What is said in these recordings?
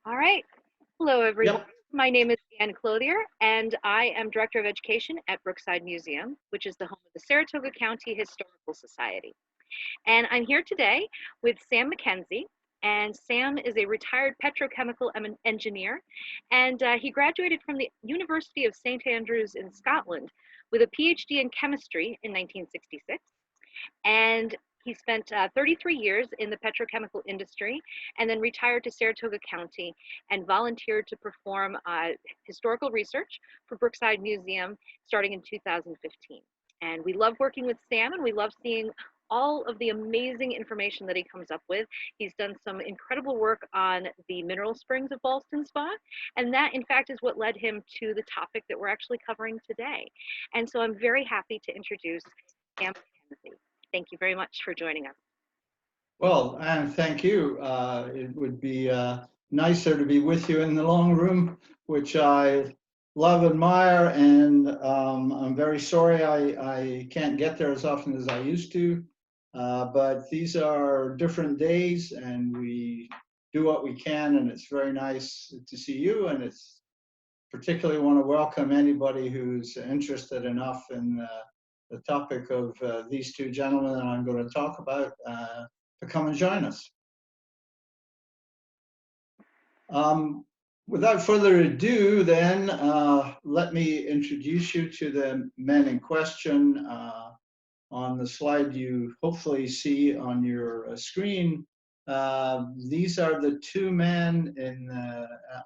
All right. Hello, everyone. Yep. My name is Ann Clothier, and I am Director of Education at Brookside Museum, which is the home of the Saratoga County Historical Society. And I'm here today with Sam McKenzie. And Sam is a retired petrochemical engineer, and he graduated from the University of St. Andrews in Scotland with a PhD in chemistry in 1966. And he spent 33 years in the petrochemical industry and then retired to Saratoga County and volunteered to perform historical research for Brookside Museum starting in 2015. And we love working with Sam and we love seeing all of the amazing information that he comes up with. He's done some incredible work on the mineral springs of Ballston Spa, and that, in fact, is what led him to the topic that we're actually covering today. And so I'm very happy to introduce Sam McKenzie. Thank you very much for joining us. Well, and thank you. It would be nicer to be with you in the long room, which I love, admire, and I'm very sorry I can't get there as often as I used to. But these are different days, and we do what we can, and it's very nice to see you. And it's particularly want to welcome anybody who's interested enough in the topic of these two gentlemen that I'm going to talk about to come and join us. Without further ado, then, let me introduce you to the men in question. On the slide you hopefully see on your screen, these are the two men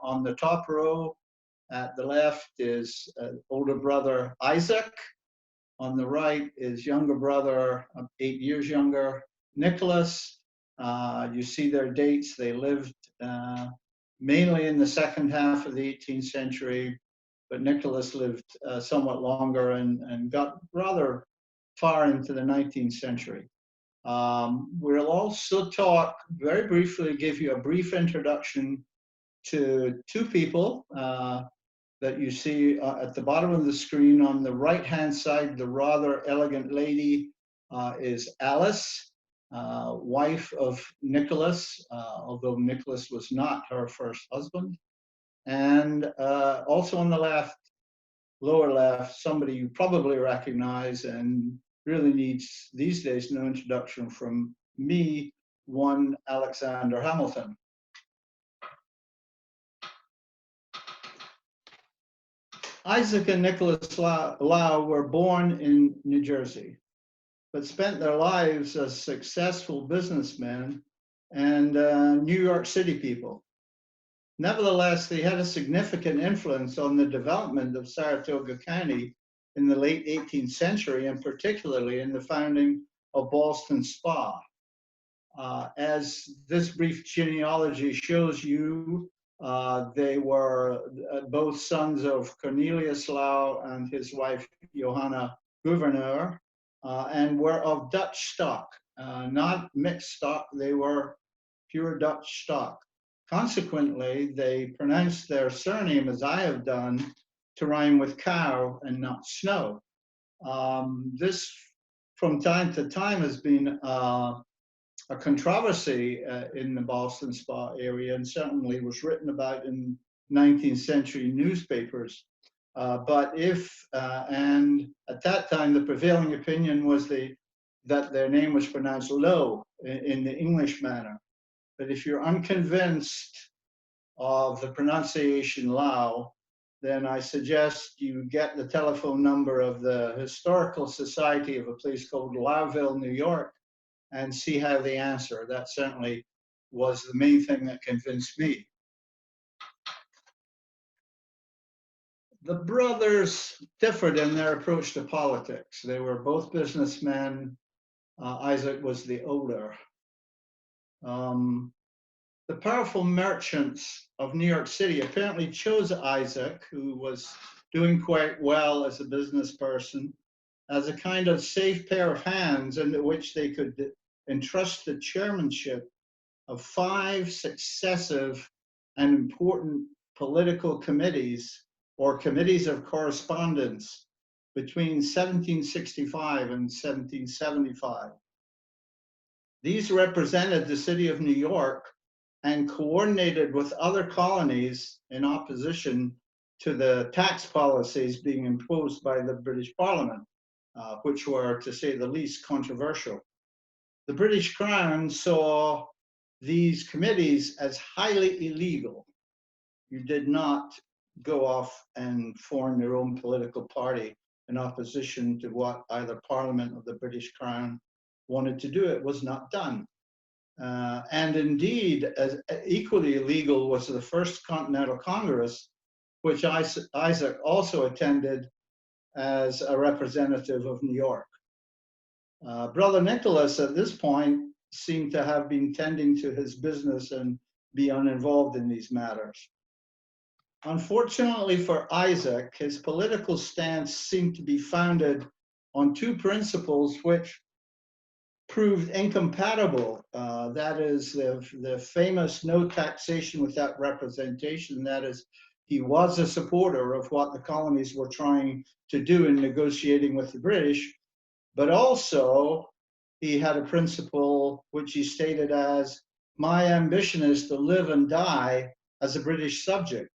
on the top row. At the left is older brother Isaac. On the right is younger brother, 8 years younger, Nicholas. You see their dates. They lived mainly in the second half of the 18th century, but Nicholas lived somewhat longer and got rather far into the 19th century. We'll also talk very briefly, give you a brief introduction to two people that you see at the bottom of the screen. On the right-hand side, the rather elegant lady is Alice, wife of Nicholas, although Nicholas was not her first husband. And also on the left, lower left, somebody you probably recognize and really needs these days no introduction from me, one Alexander Hamilton. Isaac and Nicholas Lau were born in New Jersey, but spent their lives as successful businessmen and New York City people. Nevertheless, they had a significant influence on the development of Saratoga County in the late 18th century, and particularly in the founding of Ballston Spa. As this brief genealogy shows you, they were both sons of Cornelius Lau and his wife Johanna Gouverneur, and were of Dutch stock, not mixed stock. They were pure Dutch stock. Consequently, they pronounced their surname, as I have done, to rhyme with cow and not snow. This, from time to time, has been a controversy in the Ballston Spa area, and certainly was written about in 19th century newspapers. And at that time, the prevailing opinion was that their name was pronounced Low in the English manner. But if you're unconvinced of the pronunciation Lao, then I suggest you get the telephone number of the Historical Society of a place called Lauville, New York, and see how they answer. That certainly was the main thing that convinced me. The brothers differed in their approach to politics. They were both businessmen. Isaac was the older. The powerful merchants of New York City apparently chose Isaac, who was doing quite well as a business person, as a kind of safe pair of hands into which they could entrust the chairmanship of 5 successive and important political committees or committees of correspondence between 1765 and 1775. These represented the city of New York and coordinated with other colonies in opposition to the tax policies being imposed by the British Parliament, which were, to say the least, controversial. The British Crown saw these committees as highly illegal. You did not go off and form your own political party in opposition to what either Parliament or the British Crown wanted to do. It was not done. And indeed, as equally illegal was the First Continental Congress, which Isaac also attended as a representative of New York. Brother Nicholas at this point seemed to have been tending to his business and be uninvolved in these matters. Unfortunately for Isaac, his political stance seemed to be founded on two principles which proved incompatible. That is the famous no taxation without representation. That is, he was a supporter of what the colonies were trying to do in negotiating with the British, but also he had a principle which he stated as, my ambition is to live and die as a British subject.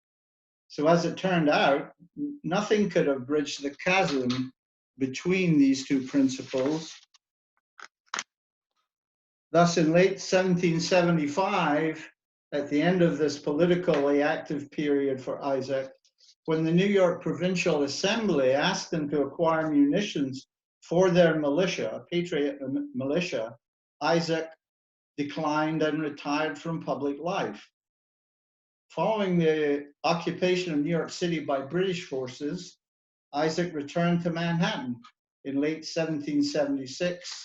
So as it turned out, nothing could have bridged the chasm between these two principles. Thus, in late 1775, at the end of this politically active period for Isaac, when the New York Provincial Assembly asked him to acquire munitions for their militia, a patriot militia, Isaac declined and retired from public life. Following the occupation of New York City by British forces, Isaac returned to Manhattan in late 1776,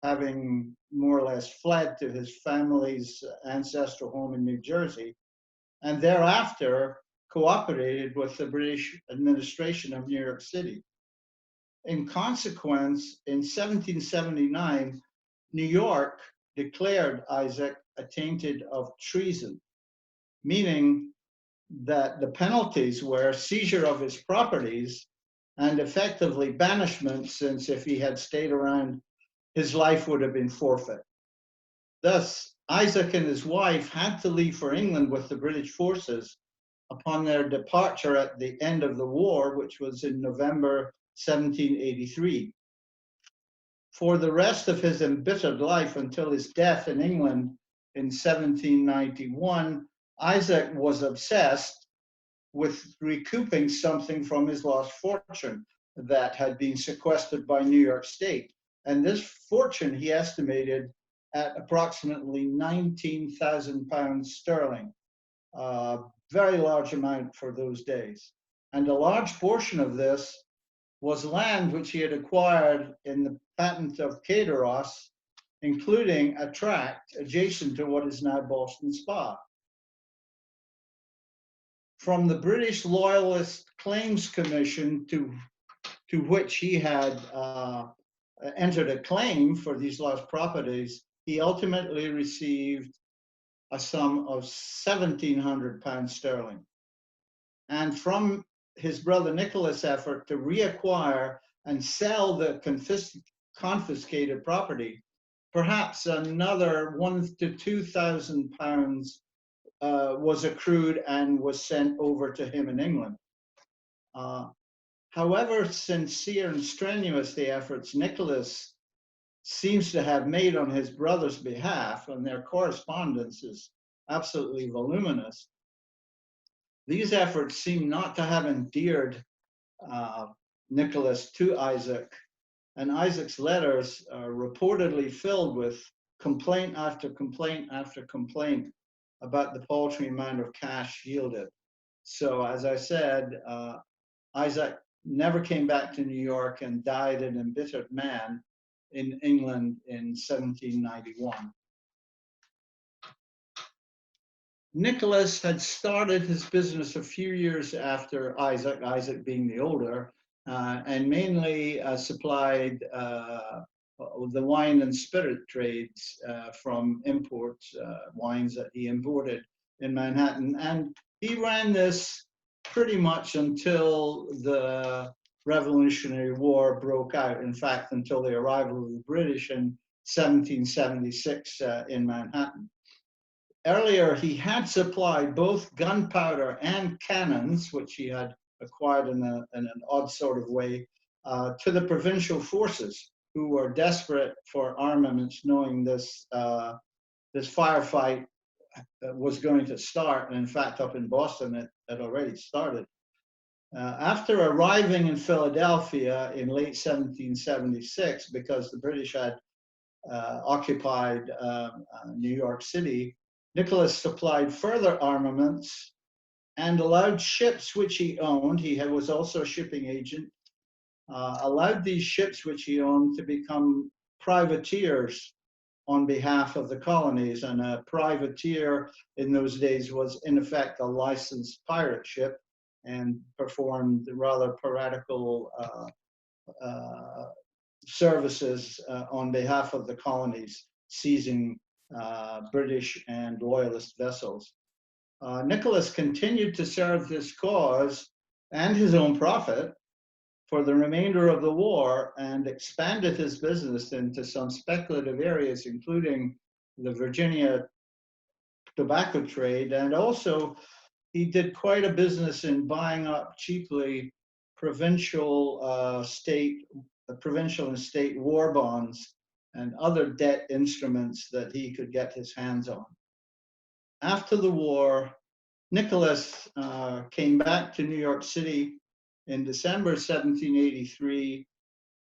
having more or less fled to his family's ancestral home in New Jersey, and thereafter cooperated with the British administration of New York City. In consequence, in 1779, New York declared Isaac attainted of treason, meaning that the penalties were seizure of his properties and effectively banishment, since if he had stayed around, his life would have been forfeit. Thus, Isaac and his wife had to leave for England with the British forces upon their departure at the end of the war, which was in November 1783. For the rest of his embittered life until his death in England in 1791, Isaac was obsessed with recouping something from his lost fortune that had been sequestered by New York State. And this fortune he estimated at approximately 19,000 pounds sterling, a very large amount for those days. And a large portion of this was land which he had acquired in the patent of Cateros, including a tract adjacent to what is now Boston Spa. From the British Loyalist Claims Commission, to which he had entered a claim for these lost properties, he ultimately received a sum of 1,700 pounds sterling. And from his brother Nicholas' effort to reacquire and sell the confiscated property, perhaps another 1,000 to 2,000 pounds was accrued and was sent over to him in England. However sincere and strenuous the efforts Nicholas seems to have made on his brother's behalf, and their correspondence is absolutely voluminous, these efforts seem not to have endeared Nicholas to Isaac, and Isaac's letters are reportedly filled with complaint after complaint after complaint about the paltry amount of cash yielded. So as I said, Isaac never came back to New York and died an embittered man in England in 1791. Nicholas had started his business a few years after Isaac, Isaac being the older, and mainly supplied the wine and spirit trades from imports, wines that he imported in Manhattan. And he ran this pretty much until the Revolutionary War broke out. In fact, until the arrival of the British in 1776 in Manhattan. earlier he had supplied both gunpowder and cannons, which he had acquired in an odd sort of way, to the provincial forces, who were desperate for armaments, knowing this firefight was going to start. And in fact, up in Boston, it had already started. After arriving in Philadelphia in late 1776, because the British had occupied New York City, Nicholas supplied further armaments and allowed ships which he owned, was also a shipping agent, allowed these ships which he owned to become privateers on behalf of the colonies. And a privateer in those days was in effect a licensed pirate ship and performed rather piratical services on behalf of the colonies, seizing British and loyalist vessels. Nicholas continued to serve this cause and his own profit for the remainder of the war, and expanded his business into some speculative areas, including the Virginia tobacco trade. And also he did quite a business in buying up cheaply provincial and state war bonds and other debt instruments that he could get his hands on. After the war, Nicholas came back to New York City in December 1783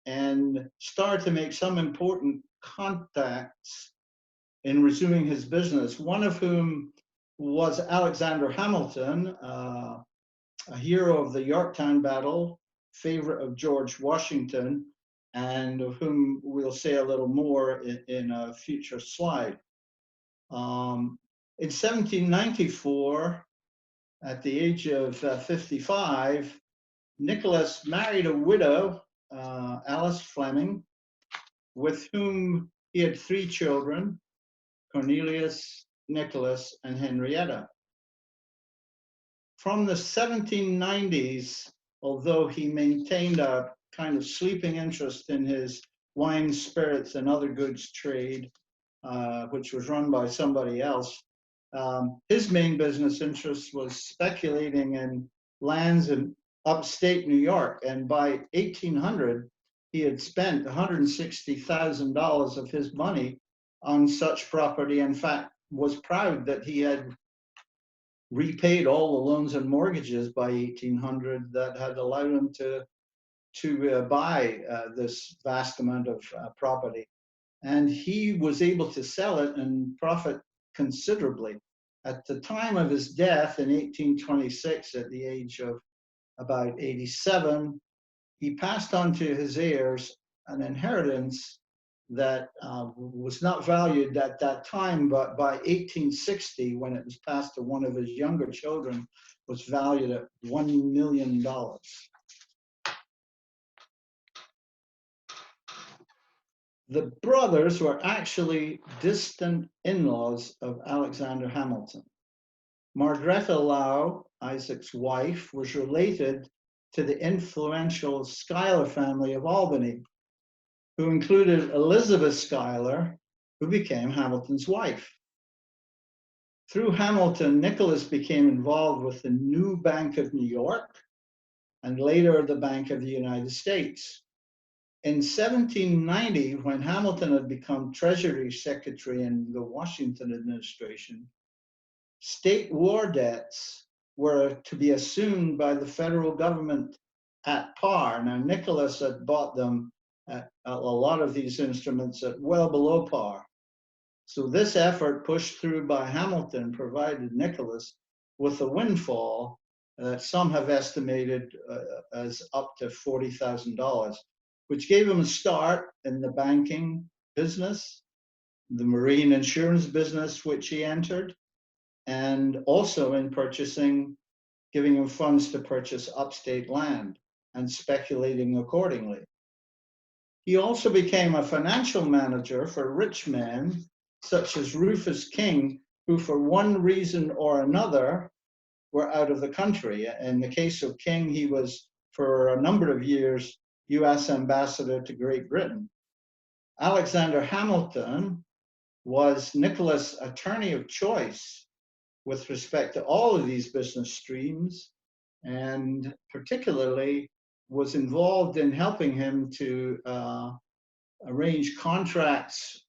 and started to make some important contacts in resuming his business, one of whom was Alexander Hamilton, a hero of the Yorktown battle, favorite of George Washington, and of whom we'll say a little more in a future slide. In 1794, at the age of 55, Nicholas married a widow, Alice Fleming, with whom he had 3 children, Cornelius, Nicholas, and Henrietta. From the 1790s, although he maintained a kind of sleeping interest in his wine, spirits, and other goods trade, which was run by somebody else, his main business interest was speculating in lands in upstate New York. And by 1800, he had spent $160,000 of his money on such property. In fact, was proud that he had repaid all the loans and mortgages by 1800 that had allowed him to buy this vast amount of property. And he was able to sell it and profit considerably. At the time of his death in 1826, at the age of about 87, he passed on to his heirs an inheritance that was not valued at that time, but by 1860, when it was passed to one of his younger children, was valued at $1 million. The brothers were actually distant in-laws of Alexander Hamilton. Margaretha Lau, Isaac's wife, was related to the influential Schuyler family of Albany, who included Elizabeth Schuyler, who became Hamilton's wife. Through Hamilton, Nicholas became involved with the new Bank of New York and later the Bank of the United States. In 1790, when Hamilton had become Treasury Secretary in the Washington administration, state war debts were to be assumed by the federal government at par. Now, Nicholas had bought them at a lot of these instruments at well below par. So this effort pushed through by Hamilton provided Nicholas with a windfall that some have estimated as up to $40,000, which gave him a start in the banking business, the marine insurance business, which he entered, and also in giving him funds to purchase upstate land and speculating accordingly. He also became a financial manager for rich men, such as Rufus King, who for one reason or another were out of the country. In the case of King, he was for a number of years US ambassador to Great Britain. Alexander Hamilton was Nicholas' attorney of choice with respect to all of these business streams, and particularly was involved in helping him to arrange contracts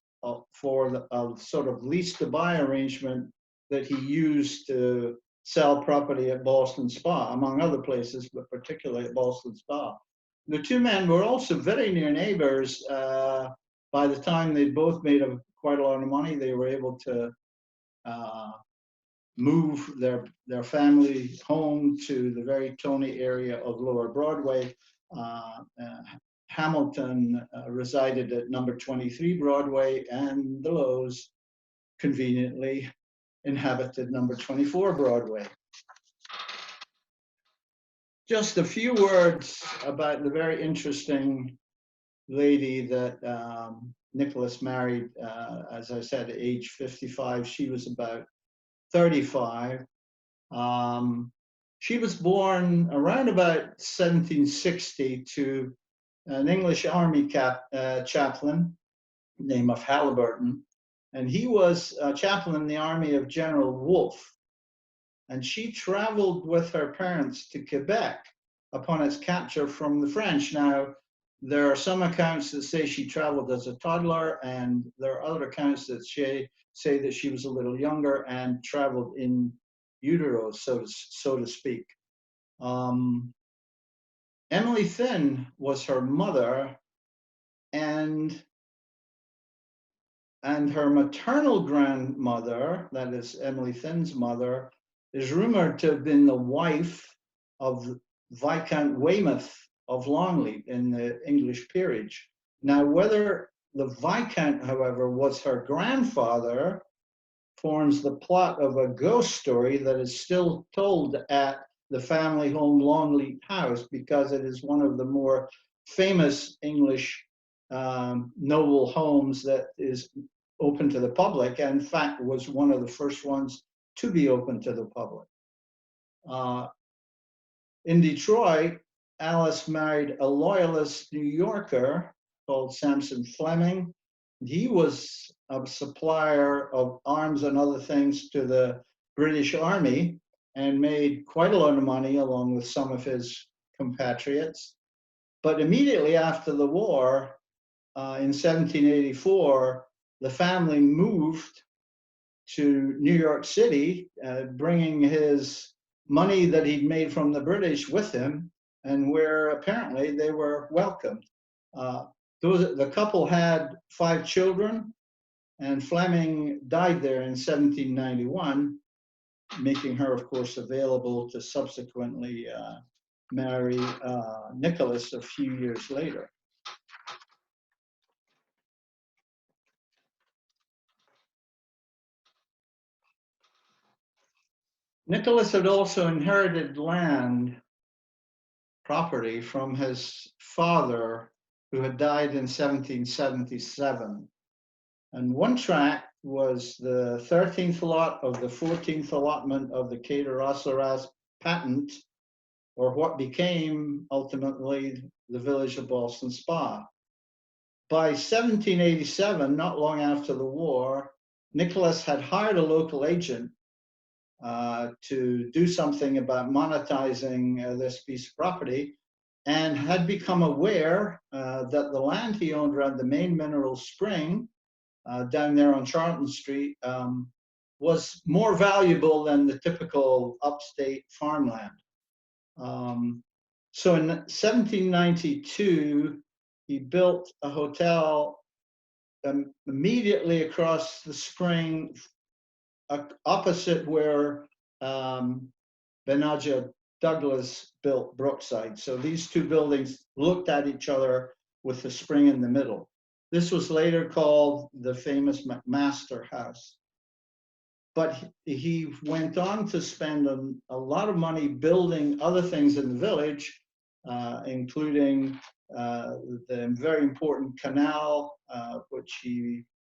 for a sort of lease to buy arrangement that he used to sell property at Boston Spa, among other places, but particularly at Boston Spa. The two men were also very near neighbors. By the time they both made quite a lot of money, they were able to move their family home to the very Tony area of Lower Broadway. Hamilton resided at number 23 Broadway, and the Lows conveniently inhabited number 24 Broadway. Just a few words about the very interesting lady that Nicholas married, as I said, at age 55. She was about 35. She was born around about 1760 to an English army chaplain named of Halliburton, and he was a chaplain in the army of General Wolfe. And she traveled with her parents to Quebec upon its capture from the French. Now, there are some accounts that say she traveled as a toddler, and there are other accounts that say that she was a little younger and traveled in utero, so to speak. Emily Finn was her mother, and her maternal grandmother, that is Emily Finn's mother, is rumored to have been the wife of Viscount Weymouth of Longleat in the English peerage. Now, whether the Viscount, however, was her grandfather forms the plot of a ghost story that is still told at the family home Longleat House, because it is one of the more famous English noble homes that is open to the public, and in fact was one of the first ones to be open to the public. In Detroit, Alice married a loyalist New Yorker called Samson Fleming. He was a supplier of arms and other things to the British Army and made quite a lot of money along with some of his compatriots. But immediately after the war, in 1784, the family moved to New York City, bringing his money that he'd made from the British with him, and where apparently they were welcomed. The couple had 5 children, and Fleming died there in 1791, making her, of course, available to subsequently marry Nicholas a few years later. Nicholas had also inherited land property from his father, who had died in 1777. And one tract was the 13th lot of the 14th allotment of the Cater-Osseras patent, or what became ultimately the village of Boston Spa. By 1787, not long after the war, Nicholas had hired a local agent to do something about monetizing this piece of property, and had become aware that the land he owned around the main mineral spring down there on Charlton Street was more valuable than the typical upstate farmland. So in 1792, he built a hotel immediately across the spring, opposite where Benajah Douglas built Brookside. So these two buildings looked at each other with the spring in the middle. This was later called the famous McMaster House. But he went on to spend a lot of money building other things in the village, including the very important canal,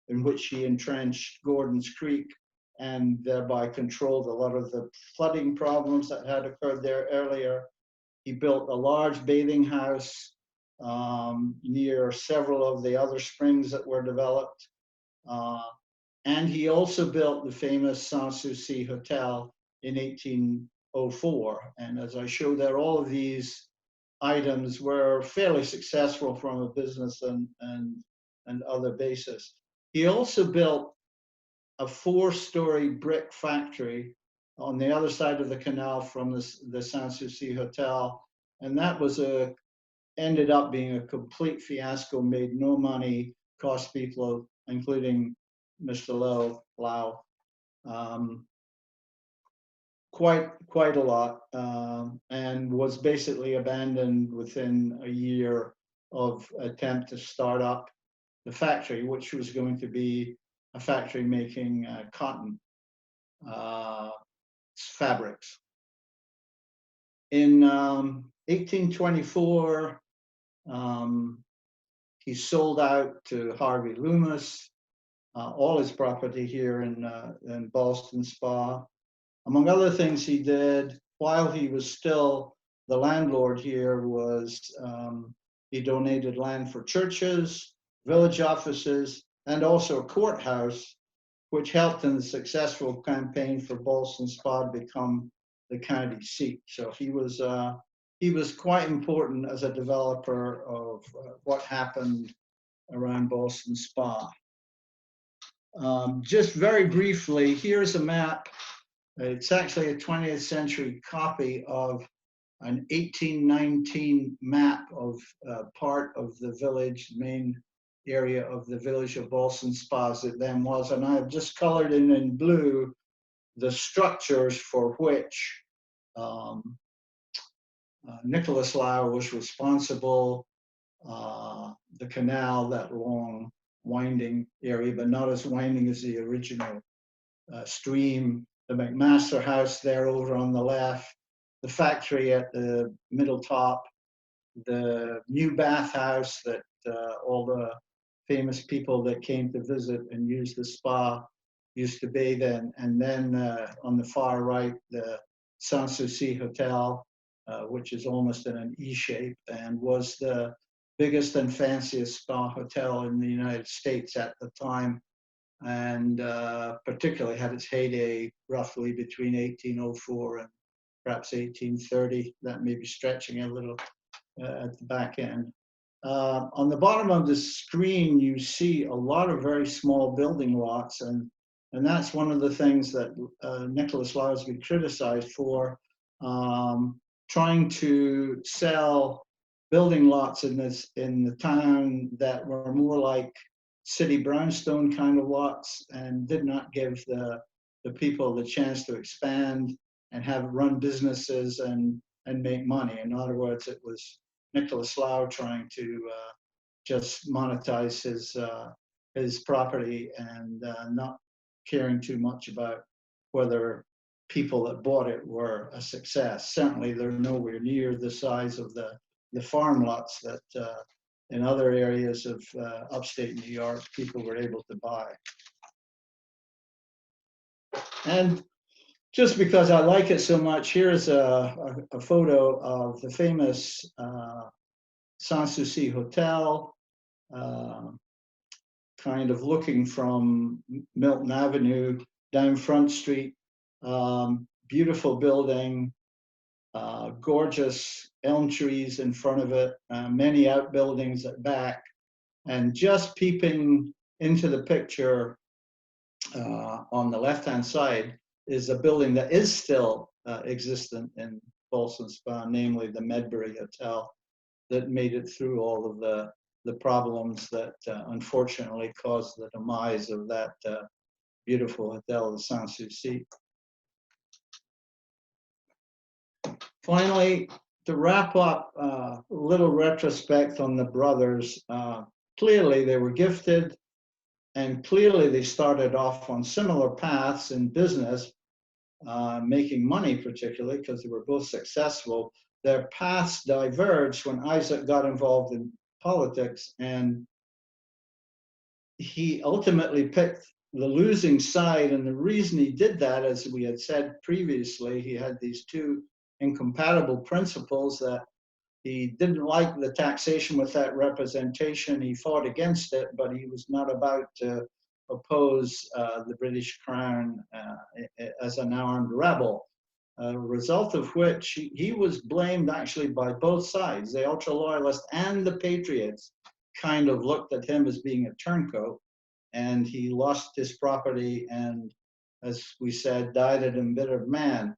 in which he entrenched Gordon's Creek, and thereby controlled a lot of the flooding problems that had occurred there earlier. He built a large bathing house near several of the other springs that were developed. And he also built the famous Sanssouci Hotel in 1804. And as I show there, all of these items were fairly successful from a business and other basis. He also built a 4-story brick factory on the other side of the canal from the Sanssouci Hotel. And that was ended up being a complete fiasco, made no money, cost people, including Mr. Lau, quite a lot, and was basically abandoned within a year of attempt to start up the factory, which was going to be a factory making cotton fabrics. In 1824, he sold out to Harvey Loomis all his property here in Ballston Spa. Among other things he did while he was still the landlord here was he donated land for churches, village offices, and also a courthouse, which helped in the successful campaign for Ballston Spa to become the county seat. So he was quite important as a developer of what happened around Ballston Spa. Just very briefly, here's a map. It's actually a 20th century copy of an 1819 map of part of the village, main area of the village of Ballston Spa as it then was. And I've just colored in blue the structures for which Nicholas Lau was responsible. The canal, that long winding area, but not as winding as the original stream, the McMaster house there over on the left, the factory at the middle top, the new bathhouse that all the famous people that came to visit and use the spa used to bathe in, and then on the far right, the Sanssouci Hotel, which is almost in an E shape and was the biggest and fanciest spa hotel in the United States at the time, and particularly had its heyday roughly between 1804 and perhaps 1830. That may be stretching a little at the back end. On the bottom of the screen, you see a lot of very small building lots, and that's one of the things that Nicholas Lau has been criticized for, trying to sell building lots in the town that were more like city brownstone kind of lots and did not give the people the chance to expand and have run businesses and make money. In other words, it was Nicholas Lau trying to just monetize his property and not caring too much about whether people that bought it were a success. Certainly, they're nowhere near the size of the farm lots that in other areas of upstate New York people were able to buy. And just because I like it so much, here's a photo of the famous Sanssouci Hotel, kind of looking from Milton Avenue down Front Street. Beautiful building, gorgeous elm trees in front of it, many outbuildings at back, and just peeping into the picture on the left-hand side is a building that is still existent in Ballston Spa, namely the Medbury Hotel, that made it through all of the problems that unfortunately caused the demise of that beautiful hotel, the Sanssouci. Finally, to wrap up, a little retrospect on the brothers. Clearly, they were gifted, and clearly they started off on similar paths in business, making money particularly because they were both successful. Their paths diverged when Isaac got involved in politics, and he ultimately picked the losing side. And the reason he did that, as we had said previously, he had these two incompatible principles: that he didn't like the taxation without representation, he fought against it, but he was not about to oppose the British Crown as an armed rebel. A result of which he was blamed actually by both sides. The ultra loyalists and the patriots kind of looked at him as being a turncoat, and he lost his property and, as we said, died an embittered man.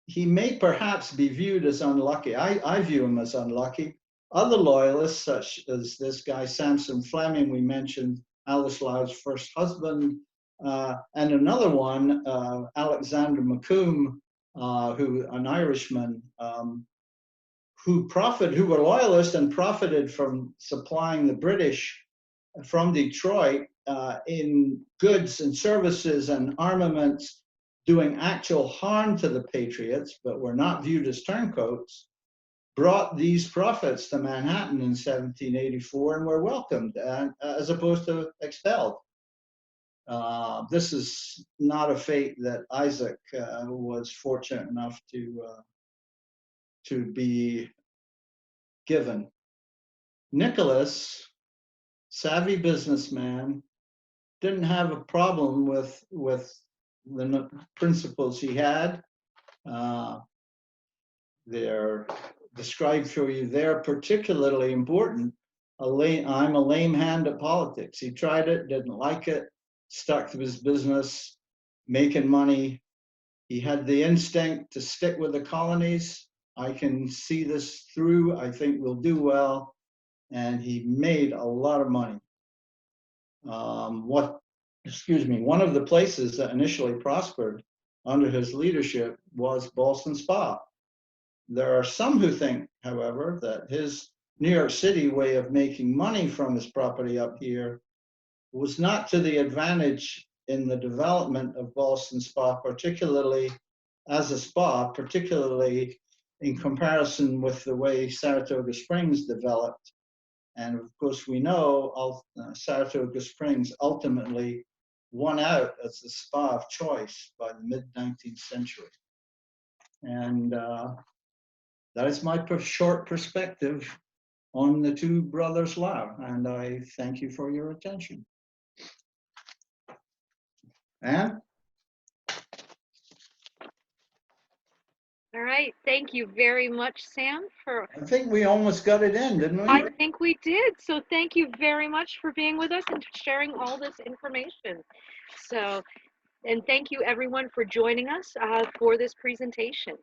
He may perhaps be viewed as unlucky. I view him as unlucky. Other loyalists, such as this guy Samson Fleming we mentioned, Alice Loud's first husband, and another one, Alexander McComb, an Irishman, who were loyalists and profited from supplying the British from Detroit in goods and services and armaments, doing actual harm to the Patriots, but were not viewed as turncoats, brought these profits to Manhattan in 1784 and were welcomed as opposed to expelled. This is not a fate that Isaac was fortunate enough to be given. Nicholas, savvy businessman, didn't have a problem with the principles he had. They're described for you there, particularly important. I'm a lame hand at politics. He tried it, didn't like it, stuck to his business, making money. He had the instinct to stick with the colonies. I can see this through. I think we'll do well. And he made a lot of money. One of the places that initially prospered under his leadership was Ballston Spa. There are some who think, however, that his New York City way of making money from his property up here was not to the advantage in the development of Ballston Spa, particularly as a spa, particularly in comparison with the way Saratoga Springs developed. And of course, we know Saratoga Springs ultimately won out as the spa of choice by the mid-19th century. And that is my short perspective on the two brothers Lau, and I thank you for your attention. Anne? All right, thank you very much, Sam. I think we almost got it in, didn't we? I think we did. So thank you very much for being with us and sharing all this information. So, and thank you everyone for joining us for this presentation.